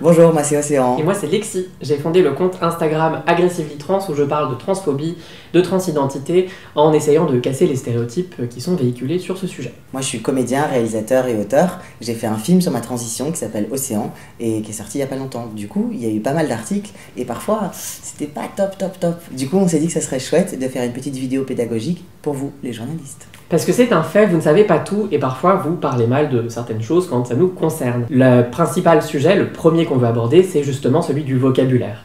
Bonjour, moi c'est Océan. Et moi c'est Lexi. J'ai fondé le compte Instagram Aggressively Trans où je parle de transphobie, de transidentité, en essayant de casser les stéréotypes qui sont véhiculés sur ce sujet. Moi je suis comédien, réalisateur et auteur. J'ai fait un film sur ma transition qui s'appelle Océan et qui est sorti il y a pas longtemps. Du coup, il y a eu pas mal d'articles et parfois c'était pas top. Du coup, on s'est dit que ça serait chouette de faire une petite vidéo pédagogique pour vous, les journalistes. Parce que c'est un fait, vous ne savez pas tout et parfois vous parlez mal de certaines choses quand ça nous concerne. Le principal sujet, le premier qu'on veut aborder, c'est justement celui du vocabulaire.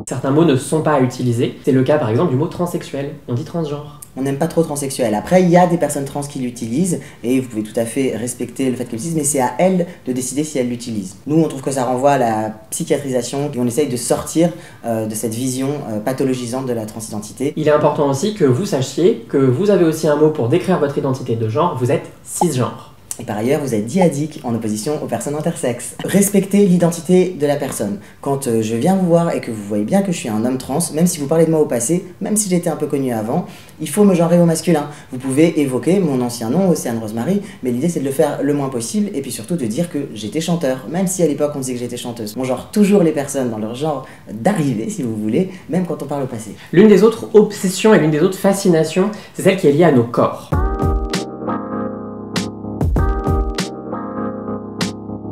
Certains mots ne sont pas à utiliser. C'est le cas par exemple du mot transsexuel. On dit transgenre. On n'aime pas trop transsexuel. Après, il y a des personnes trans qui l'utilisent et vous pouvez tout à fait respecter le fait qu'elles l'utilisent, mais c'est à elles de décider si elles l'utilisent. Nous, on trouve que ça renvoie à la psychiatrisation et on essaye de sortir de cette vision pathologisante de la transidentité. Il est important aussi que vous sachiez que vous avez aussi un mot pour décrire votre identité de genre, vous êtes cisgenre. Et par ailleurs, vous êtes diadique en opposition aux personnes intersexes. Respectez l'identité de la personne. Quand je viens vous voir et que vous voyez bien que je suis un homme trans, même si vous parlez de moi au passé, même si j'étais un peu connu avant, il faut me genrer au masculin. Vous pouvez évoquer mon ancien nom, Océane Rosemary, mais l'idée c'est de le faire le moins possible et puis surtout de dire que j'étais chanteur, même si à l'époque on disait que j'étais chanteuse. On genre toujours les personnes dans leur genre d'arrivée, si vous voulez, même quand on parle au passé. L'une des autres obsessions et l'une des autres fascinations, c'est celle qui est liée à nos corps.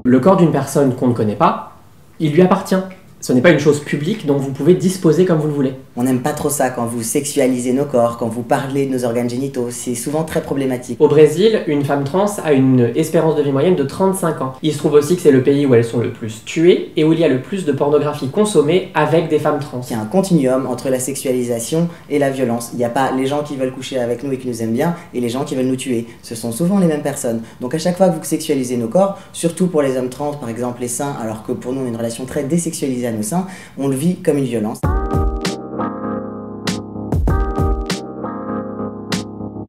Le corps d'une personne qu'on ne connaît pas, il lui appartient. Ce n'est pas une chose publique dont vous pouvez disposer comme vous le voulez. On n'aime pas trop ça quand vous sexualisez nos corps, quand vous parlez de nos organes génitaux, c'est souvent très problématique. Au Brésil, une femme trans a une espérance de vie moyenne de 35 ans. Il se trouve aussi que c'est le pays où elles sont le plus tuées et où il y a le plus de pornographie consommée avec des femmes trans. Il y a un continuum entre la sexualisation et la violence. Il n'y a pas les gens qui veulent coucher avec nous et qui nous aiment bien et les gens qui veulent nous tuer. Ce sont souvent les mêmes personnes. Donc à chaque fois que vous sexualisez nos corps, surtout pour les hommes trans, par exemple les seins, alors que pour nous on a une relation très désexualisée à nos seins, on le vit comme une violence.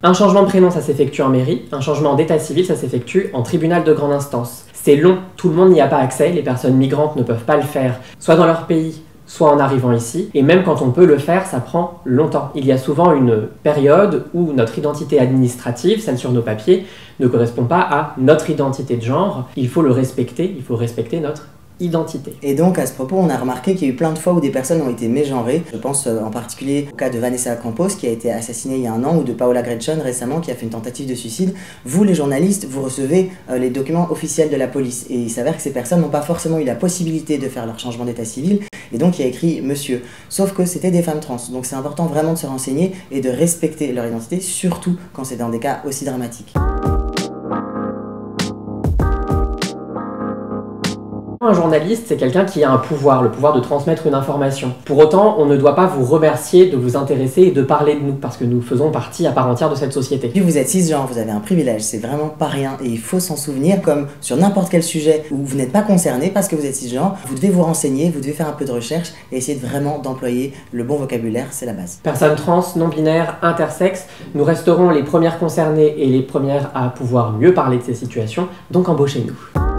Un changement de prénom, ça s'effectue en mairie. Un changement d'état civil, ça s'effectue en tribunal de grande instance. C'est long, tout le monde n'y a pas accès, les personnes migrantes ne peuvent pas le faire, soit dans leur pays, soit en arrivant ici. Et même quand on peut le faire, ça prend longtemps. Il y a souvent une période où notre identité administrative, celle sur nos papiers, ne correspond pas à notre identité de genre. Il faut le respecter, il faut respecter notre identité. Et donc à ce propos, on a remarqué qu'il y a eu plein de fois où des personnes ont été mégenrées. Je pense en particulier au cas de Vanessa Campos qui a été assassinée il y a un an ou de Paola Gretchen récemment qui a fait une tentative de suicide. Vous les journalistes, vous recevez les documents officiels de la police et il s'avère que ces personnes n'ont pas forcément eu la possibilité de faire leur changement d'état civil et donc il y a écrit monsieur. Sauf que c'était des femmes trans. Donc c'est important vraiment de se renseigner et de respecter leur identité, surtout quand c'est dans des cas aussi dramatiques. Un journaliste, c'est quelqu'un qui a un pouvoir, le pouvoir de transmettre une information. Pour autant, on ne doit pas vous remercier de vous intéresser et de parler de nous, parce que nous faisons partie à part entière de cette société. Puis vous êtes cisgenre, vous avez un privilège, c'est vraiment pas rien, et il faut s'en souvenir, comme sur n'importe quel sujet où vous n'êtes pas concerné parce que vous êtes cisgenre, vous devez vous renseigner, vous devez faire un peu de recherche et essayer vraiment d'employer le bon vocabulaire, c'est la base. Personnes trans, non-binaires, intersexes, nous resterons les premières concernées et les premières à pouvoir mieux parler de ces situations, donc embauchez-nous.